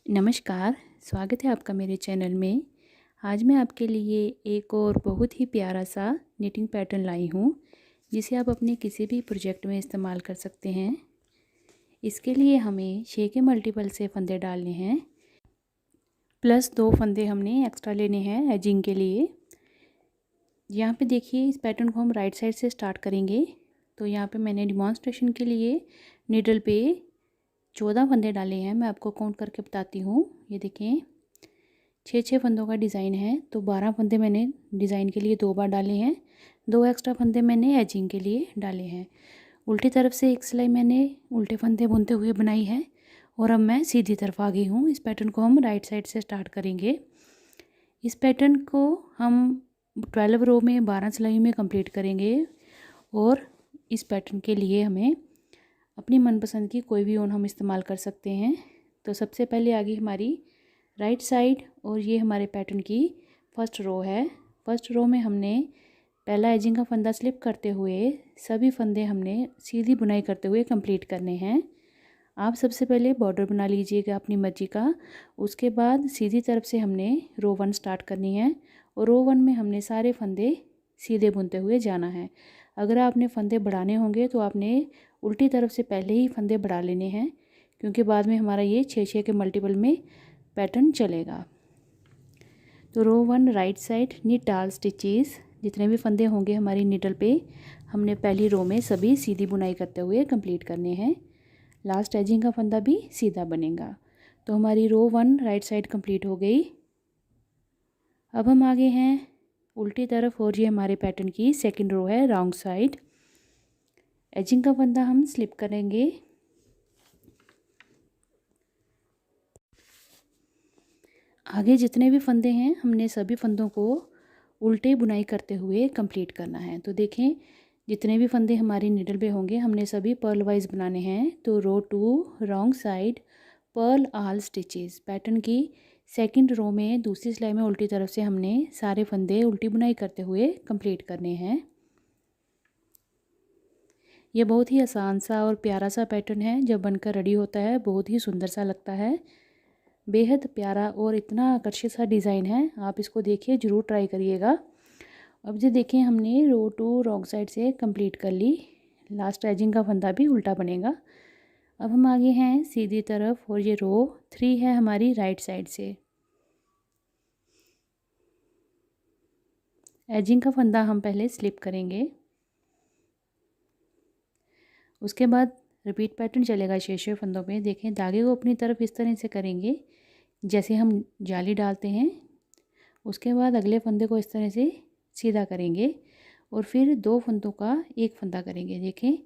नमस्कार, स्वागत है आपका मेरे चैनल में। आज मैं आपके लिए एक और बहुत ही प्यारा सा निटिंग पैटर्न लाई हूँ, जिसे आप अपने किसी भी प्रोजेक्ट में इस्तेमाल कर सकते हैं। इसके लिए हमें 6 के मल्टीपल से फंदे डालने हैं, प्लस 2 फंदे हमने एक्स्ट्रा लेने हैं एजिंग के लिए। यहाँ पे देखिए, इस पैटर्न को हम राइट साइड से स्टार्ट करेंगे। तो यहाँ पे मैंने डिमॉन्स्ट्रेशन के लिए नीडल पे 14 फंदे डाले हैं। मैं आपको काउंट करके बताती हूँ। ये देखें, 6 फंदों का डिज़ाइन है, तो 12 फंदे मैंने डिज़ाइन के लिए 2 बार डाले हैं। 2 एक्स्ट्रा फंदे मैंने एजिंग के लिए डाले हैं। उल्टी तरफ से एक सिलाई मैंने उल्टे फंदे बुनते हुए बनाई है और अब मैं सीधी तरफ आ गई हूँ। इस पैटर्न को हम राइट साइड से स्टार्ट करेंगे। इस पैटर्न को हम 12 रो में 12 सिलाई में कंप्लीट करेंगे और इस पैटर्न के लिए हमें अपनी मनपसंद की कोई भी ऊन हम इस्तेमाल कर सकते हैं। तो सबसे पहले आ गई हमारी राइट साइड और ये हमारे पैटर्न की फर्स्ट रो है। फर्स्ट रो में हमने पहला एजिंग का फंदा स्लिप करते हुए सभी फंदे हमने सीधी बुनाई करते हुए कंप्लीट करने हैं। आप सबसे पहले बॉर्डर बना लीजिएगा अपनी मर्जी का। उसके बाद सीधी तरफ से हमने रो 1 स्टार्ट करनी है और रो 1 में हमने सारे फंदे सीधे बुनते हुए जाना है। अगर आपने फंदे बढ़ाने होंगे तो आपने उल्टी तरफ से पहले ही फंदे बढ़ा लेने हैं, क्योंकि बाद में हमारा ये 6 के मल्टीपल में पैटर्न चलेगा। तो रो 1 राइट साइड नीट डाल स्टिचेस, जितने भी फंदे होंगे हमारी नीडल पे हमने पहली रो में सभी सीधी बुनाई करते हुए कंप्लीट करने हैं। लास्ट एजिंग का फंदा भी सीधा बनेगा। तो हमारी रो 1 राइट साइड कंप्लीट हो गई। अब हम आगे हैं उल्टी तरफ और ये हमारे पैटर्न की सेकंड रो है रॉन्ग साइड। एजिंग का फंदा हम स्लिप करेंगे। आगे जितने भी फंदे हैं हमने सभी फंदों को उल्टे बुनाई करते हुए कंप्लीट करना है। तो देखें, जितने भी फंदे हमारी निडल पे होंगे हमने सभी पर्ल वाइज बनाने हैं। तो row 2 wrong side purl all stitches, pattern की सेकंड रो में दूसरी सिलाई में उल्टी तरफ से हमने सारे फंदे उल्टी बुनाई करते हुए कंप्लीट करने हैं। ये बहुत ही आसान सा और प्यारा सा पैटर्न है। जब बनकर रेडी होता है बहुत ही सुंदर सा लगता है। बेहद प्यारा और इतना आकर्षित सा डिज़ाइन है। आप इसको देखिए, ज़रूर ट्राई करिएगा। अब जो देखें, हमने रो 2 रॉन्ग साइड से कंप्लीट कर ली। लास्ट एजिंग का फंदा भी उल्टा बनेगा। अब हम आगे हैं सीधी तरफ और ये रो 3 है हमारी राइट साइड से। एजिंग का फंदा हम पहले स्लिप करेंगे, उसके बाद रिपीट पैटर्न चलेगा 6 फंदों पे। देखें, धागे को अपनी तरफ इस तरह से करेंगे जैसे हम जाली डालते हैं। उसके बाद अगले फंदे को इस तरह से सीधा करेंगे और फिर 2 फंदों का एक फंदा करेंगे। देखें,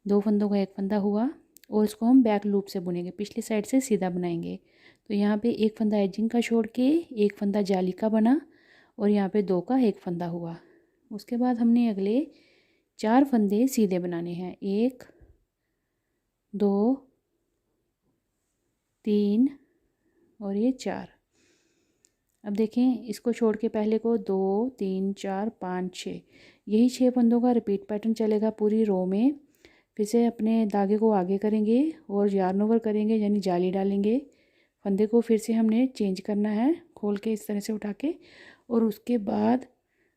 2 फंदों का एक फंदा हुआ और इसको हम बैक लूप से बुनेंगे, पिछली साइड से सीधा बनाएंगे। तो यहाँ पे एक फंदा एजिंग का छोड़ के एक फंदा जाली का बना और यहाँ पे 2 का एक फंदा हुआ। उसके बाद हमने अगले 4 फंदे सीधे बनाने हैं। 1 2 3 और ये 4। अब देखें, इसको छोड़ के पहले को 2 3 4 5 6, यही 6 फंदों का रिपीट पैटर्न चलेगा पूरी रो में। फिर से अपने धागे को आगे करेंगे और यार्न ओवर करेंगे, यानी जाली डालेंगे। फंदे को फिर से हमने चेंज करना है, खोल के इस तरह से उठा के, और उसके बाद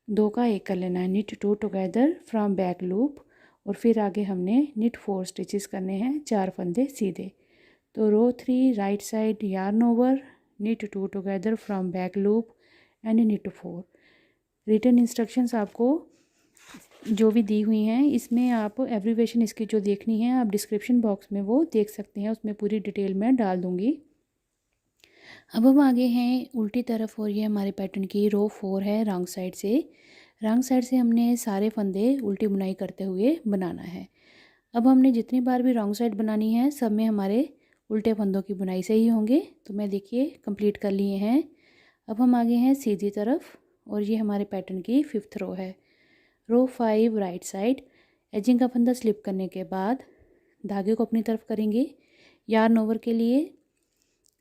2 का एक कर लेना है। Knit 2 together from back loop और फिर आगे हमने निट 4 स्टिचेस करने हैं, 4 फंदे सीधे। तो रो 3 right side yarn over, knit 2 together from back loop and knit 4। Return instructions आपको जो भी दी हुई हैं, इसमें आप एब्रीवेशन इसकी जो देखनी है आप डिस्क्रिप्शन बॉक्स में वो देख सकते हैं, उसमें पूरी डिटेल मैं डाल दूँगी। अब हम आगे हैं उल्टी तरफ और ये हमारे पैटर्न की रो 4 है रॉन्ग साइड से। रॉन्ग साइड से हमने सारे फंदे उल्टी बुनाई करते हुए बनाना है। अब हमने जितनी बार भी रॉन्ग साइड बनानी है सब में हमारे उल्टे फंदों की बुनाई से ही होंगे। तो मैं देखिए कंप्लीट कर लिए हैं। अब हम आगे हैं सीधी तरफ और ये हमारे पैटर्न की 5th रो है। रो 5 राइट साइड, एजिंग का फंदा स्लिप करने के बाद धागे को अपनी तरफ करेंगे, यार्न ओवर के लिए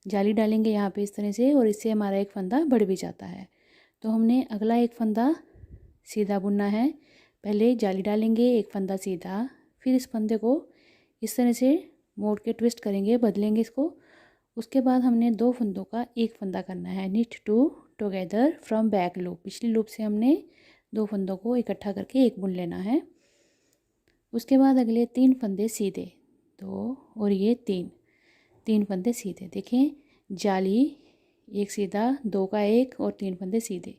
जाली डालेंगे यहाँ पे इस तरह से, और इससे हमारा एक फंदा बढ़ भी जाता है। तो हमने अगला एक फंदा सीधा बुनना है। पहले जाली डालेंगे, एक फंदा सीधा, फिर इस फंदे को इस तरह से मोड़ के ट्विस्ट करेंगे, बदलेंगे इसको। उसके बाद हमने 2 फंदों का एक फंदा करना है। Knit two together from back loop, पिछली लूप से हमने 2 फंदों को इकट्ठा करके एक बुन लेना है। उसके बाद अगले 3 फंदे सीधे, 2 और ये 3 फंदे सीधे। देखें, जाली एक सीधा, 2 का एक और 3 फंदे सीधे।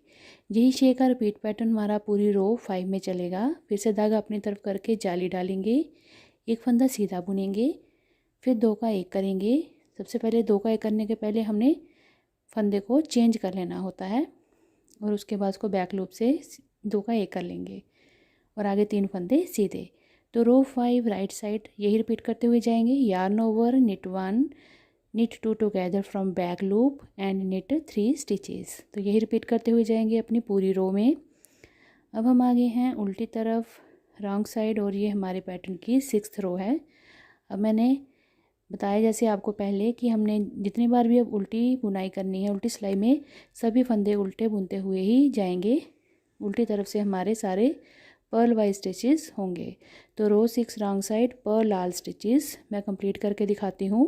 यही 6 का रिपीट पैटर्न हमारा पूरी रो 5 में चलेगा। फिर से धागा अपनी तरफ करके जाली डालेंगे, एक फंदा सीधा बुनेंगे, फिर 2 का एक करेंगे। सबसे पहले 2 का एक करने के पहले हमने फंदे को चेंज कर लेना होता है और उसके बाद उसको बैक लूप से 2 का एक कर लेंगे और आगे 3 फंदे सीधे। तो रो 5 राइट साइड यही रिपीट करते हुए जाएंगे। Yarn over, knit 1, knit 2 together from back loop and knit 3 stitches. तो यही रिपीट करते हुए जाएंगे अपनी पूरी रो में। अब हम आगे हैं उल्टी तरफ, रॉन्ग साइड, और ये हमारे पैटर्न की 6th रो है। अब मैंने बताया जैसे आपको पहले कि हमने जितनी बार भी अब उल्टी बुनाई करनी है, उल्टी सिलाई में सभी फंदे उल्टे बुनते हुए ही जाएंगे। उल्टी तरफ से हमारे सारे पर्ल वाइज स्टिचेस होंगे। तो row 6 wrong side purl all stitches मैं कंप्लीट करके दिखाती हूँ।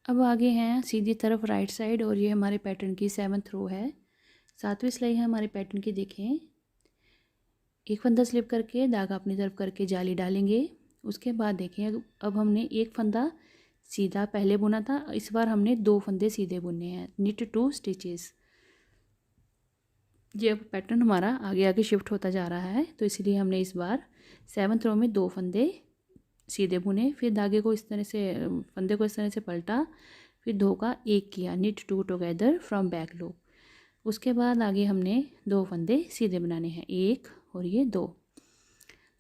अब आगे हैं सीधी तरफ राइट साइड, और ये हमारे पैटर्न की 7th रो है। 7वीं सिलाई है हमारे पैटर्न की। देखें, एक फंदा स्लिप करके धागा अपनी तरफ करके जाली डालेंगे। उसके बाद देखें, अब हमने एक फंदा सीधा पहले बुना था, इस बार हमने 2 फंदे सीधे बुनने हैं। Knit 2 stitches. ये अब पैटर्न हमारा आगे आगे शिफ्ट होता जा रहा है, तो इसलिए हमने इस बार 7th रो में 2 फंदे सीधे बुने, फिर धागे को इस तरह से, फंदे को इस तरह से पलटा, फिर 2 का एक किया। Knit 2 together from back loop. उसके बाद आगे हमने 2 फंदे सीधे बनाने हैं, 1 और ये 2।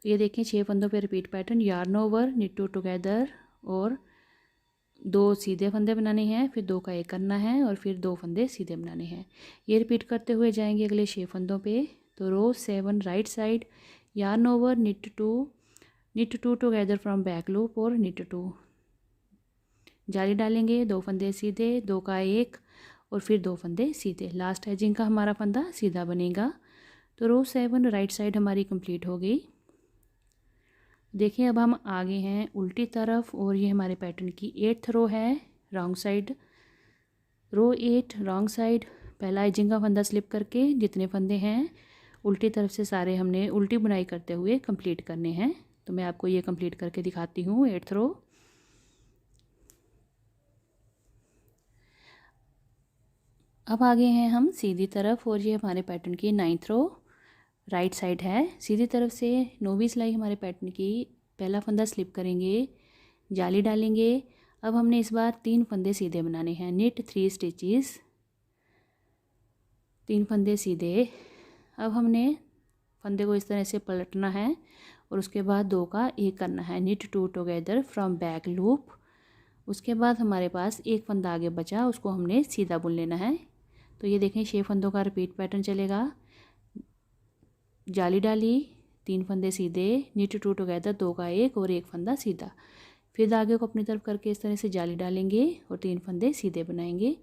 तो ये देखें 6 फंदों पे repeat pattern. Yarn over, knit 2 together और 2 सीधे फंदे बनाने हैं, फिर 2 का एक करना है और फिर 2 फंदे सीधे बनाने हैं। ये रिपीट करते हुए जाएंगे अगले 6 फंदों पे। तो row 7 right side, yarn over, knit 2 together from back loop और निट 2, जाली डालेंगे, 2 फंदे सीधे, 2 का एक और फिर 2 फंदे सीधे। लास्ट एजिंग का हमारा फंदा सीधा बनेगा। तो रो 7 राइट साइड हमारी कंप्लीट हो गई। देखिए, अब हम आगे हैं उल्टी तरफ, और ये हमारे पैटर्न की 8th रो है, रॉन्ग साइड। रो 8 रॉन्ग साइड, पहला एजिंग का फंदा स्लिप करके जितने फंदे हैं उल्टी तरफ से सारे हमने उल्टी बुनाई करते हुए कंप्लीट करने हैं। तो मैं आपको ये कंप्लीट करके दिखाती हूँ 8th रो। अब आगे हैं हम सीधी तरफ, और ये हमारे पैटर्न की 9th रो राइट साइड है। सीधी तरफ से 9वीं सिलाई हमारे पैटर्न की, पहला फंदा स्लिप करेंगे, जाली डालेंगे। अब हमने इस बार 3 फंदे सीधे बनाने हैं। निट 3 स्टिचेस, 3 फंदे सीधे। अब हमने फंदे को इस तरह से पलटना है और उसके बाद 2 का एक करना है। Knit 2 together from back loop. उसके बाद हमारे पास एक फंदा आगे बचा, उसको हमने सीधा बुन लेना है। तो ये देखें 6 फंदों का रिपीट पैटर्न चलेगा। जाली डाली, 3 फंदे सीधे, निट 2 टुगेदर, 2 का एक और एक फंदा सीधा। फिर धागे को अपनी तरफ करके इस तरह से जाली डालेंगे और 3 फंदे सीधे बनाएंगे।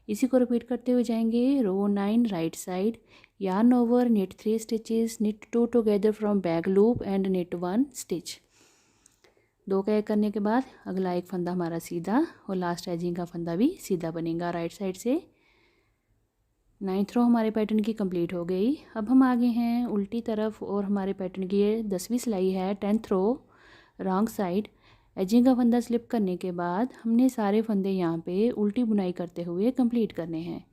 इसी को रिपीट करते हुए जाएंगे। Row 9 right side, yarn over, knit 3 stitches, knit 2 together from back loop and knit 1 stitch. 2 का एक करने के बाद अगला एक फंदा हमारा सीधा और लास्ट एजिंग का फंदा भी सीधा बनेगा राइट साइड से। 9th रो हमारे पैटर्न की कंप्लीट हो गई। अब हम आगे हैं उल्टी तरफ, और हमारे पैटर्न की ये 10वीं सिलाई है, 10th रो रॉन्ग साइड। एजिंग का फंदा स्लिप करने के बाद हमने सारे फंदे यहाँ पे उल्टी बुनाई करते हुए कंप्लीट करने हैं।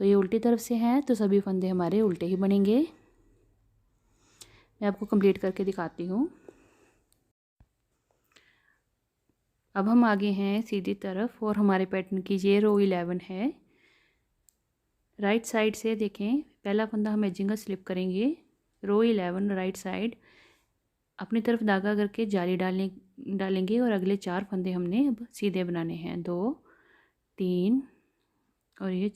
तो ये उल्टी तरफ से है, तो सभी फंदे हमारे उल्टे ही बनेंगे। मैं आपको कंप्लीट करके दिखाती हूँ। अब हम आगे हैं सीधी तरफ, और हमारे पैटर्न की ये रो 11 है। राइट साइड से देखें, पहला फंदा हम एजिंग का स्लिप करेंगे। रो 11 राइट साइड, अपनी तरफ धागा करके जाली डालेंगे और अगले 4 फंदे हमने अब सीधे बनाने हैं। 2 3 और ये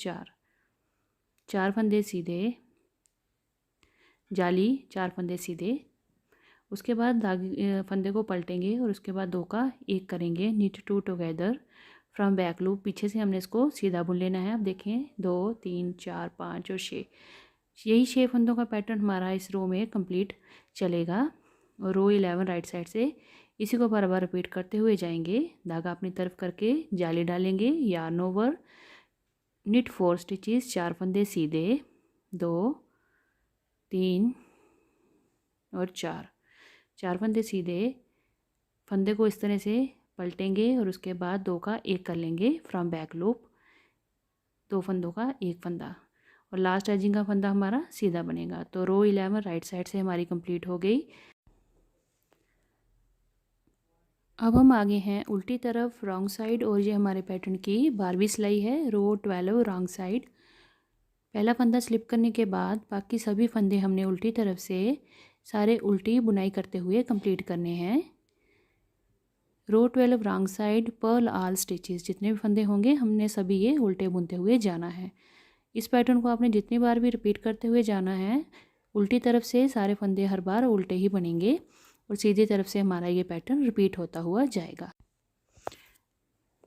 4 फंदे सीधे, जाली, 4 फंदे सीधे। उसके बाद धागे फंदे को पलटेंगे और उसके बाद 2 का एक करेंगे। Knit 2 together from back loop, पीछे से हमने इसको सीधा बुन लेना है। अब देखें 2 3 4 5 और 6, यही 6 फंदों का पैटर्न हमारा इस रो में कंप्लीट चलेगा। और रो 11 राइट साइड से इसी को बार बार रिपीट करते हुए जाएंगे। धागा अपनी तरफ करके जाली डालेंगे, यार्न ओवर, निट 4 स्टिचेस, 4 फंदे सीधे, 2 3 और 4 फंदे सीधे। फंदे को इस तरह से पलटेंगे और उसके बाद 2 का 1 कर लेंगे फ्रॉम बैक लूप, 2 फंदों का 1 फंदा, और लास्ट एजिंग का फंदा हमारा सीधा बनेगा। तो रो 11 राइट साइड से हमारी कंप्लीट हो गई। अब हम आगे हैं उल्टी तरफ रॉन्ग साइड, और ये हमारे पैटर्न की 12वीं सिलाई है, रो 12 रॉन्ग साइड। पहला फंदा स्लिप करने के बाद बाकी सभी फंदे हमने उल्टी तरफ से सारे उल्टी बुनाई करते हुए कंप्लीट करने हैं। रो 12 रॉन्ग साइड, पर्ल आल स्टिचेस, जितने भी फंदे होंगे हमने सभी ये उल्टे बुनते हुए जाना है। इस पैटर्न को आपने जितनी बार भी रिपीट करते हुए जाना है। उल्टी तरफ से सारे फंदे हर बार उल्टे ही बनेंगे और सीधी तरफ से हमारा ये पैटर्न रिपीट होता हुआ जाएगा।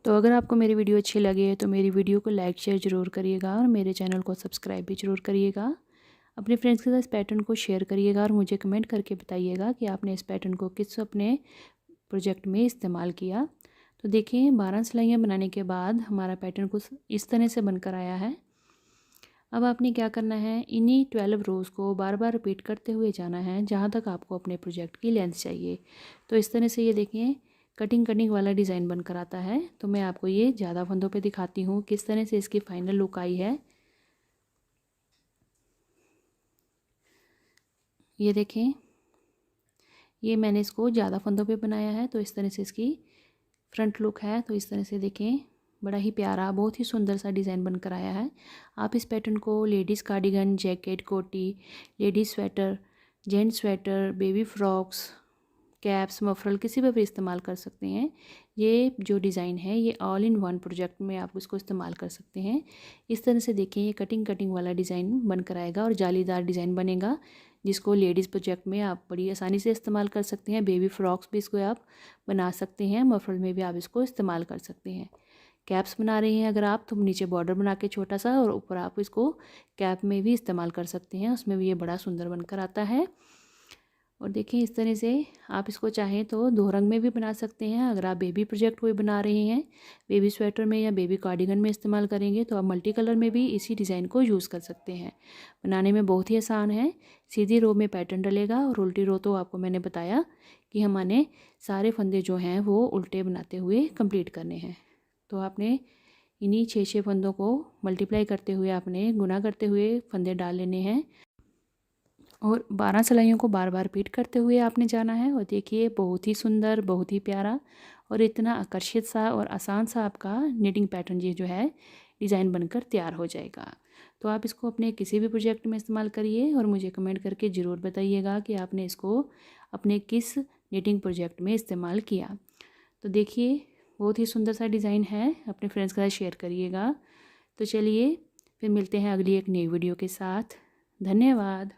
तो अगर आपको मेरी वीडियो अच्छी लगे तो मेरी वीडियो को लाइक शेयर ज़रूर करिएगा और मेरे चैनल को सब्सक्राइब भी ज़रूर करिएगा। अपने फ्रेंड्स के साथ इस पैटर्न को शेयर करिएगा और मुझे कमेंट करके बताइएगा कि आपने इस पैटर्न को किस अपने प्रोजेक्ट में इस्तेमाल किया। तो देखिए 12 सिलाइयाँ बनाने के बाद हमारा पैटर्न कुछ इस तरह से बनकर आया है। अब आपने क्या करना है, इन्हीं 12 रोज़ को बार बार रिपीट करते हुए जाना है जहाँ तक आपको अपने प्रोजेक्ट की लेंथ चाहिए। तो इस तरह से ये देखिए कटिंग वाला डिज़ाइन बनकर आता है। तो मैं आपको ये ज़्यादा फंदों पे दिखाती हूँ किस तरह से इसकी फाइनल लुक आई है। ये देखें, ये मैंने इसको ज़्यादा फंदों पे बनाया है, तो इस तरह से इसकी फ्रंट लुक है। तो इस तरह से देखें, बड़ा ही प्यारा, बहुत ही सुंदर सा डिज़ाइन बनकर आया है। आप इस पैटर्न को लेडीज़ कार्डिगन, जैकेट, कोटी, ladies sweater, gents sweater, baby frocks, caps, muffler किसी पर भी इस्तेमाल कर सकते हैं। ये जो डिज़ाइन है ये ऑल इन वन प्रोजेक्ट में आप इसको इस्तेमाल कर सकते हैं। इस तरह से देखें, ये कटिंग वाला डिज़ाइन बनकर आएगा और जालीदार डिज़ाइन बनेगा, जिसको लेडीज़ प्रोजेक्ट में आप बड़ी आसानी से इस्तेमाल कर सकते हैं। बेबी फ्रॉक्स भी इसको आप बना सकते हैं, मफरल में भी आप इसको इस्तेमाल कर सकते हैं। कैप्स बना रहे हैं अगर आप, तो नीचे बॉर्डर बना के छोटा सा और ऊपर आप इसको कैप में भी इस्तेमाल कर सकते हैं, उसमें भी ये बड़ा सुंदर बनकर आता है। और देखिए इस तरह से आप इसको चाहें तो 2 रंग में भी बना सकते हैं। अगर आप बेबी प्रोजेक्ट कोई बना रहे हैं, बेबी स्वेटर में या बेबी कार्डिगन में इस्तेमाल करेंगे, तो आप मल्टी कलर में भी इसी डिज़ाइन को यूज़ कर सकते हैं। बनाने में बहुत ही आसान है। सीधी रो में पैटर्न डलेगा और उल्टी रो तो आपको मैंने बताया कि हमारे सारे फंदे जो हैं वो उल्टे बनाते हुए कंप्लीट करने हैं। तो आपने इन्हीं 6 फंदों को मल्टीप्लाई करते हुए, आपने गुना करते हुए फंदे डाल लेने हैं और 12 सिलाइयों को बार बार रिपीट करते हुए आपने जाना है। और देखिए बहुत ही सुंदर, बहुत ही प्यारा और इतना आकर्षित सा और आसान सा आपका निटिंग पैटर्न ये जो है डिज़ाइन बनकर तैयार हो जाएगा। तो आप इसको अपने किसी भी प्रोजेक्ट में इस्तेमाल करिए और मुझे कमेंट करके ज़रूर बताइएगा कि आपने इसको अपने किस निटिंग प्रोजेक्ट में इस्तेमाल किया। तो देखिए बहुत ही सुंदर सा डिज़ाइन है, अपने फ्रेंड्स के साथ शेयर करिएगा। तो चलिए फिर मिलते हैं अगली एक नई वीडियो के साथ। धन्यवाद।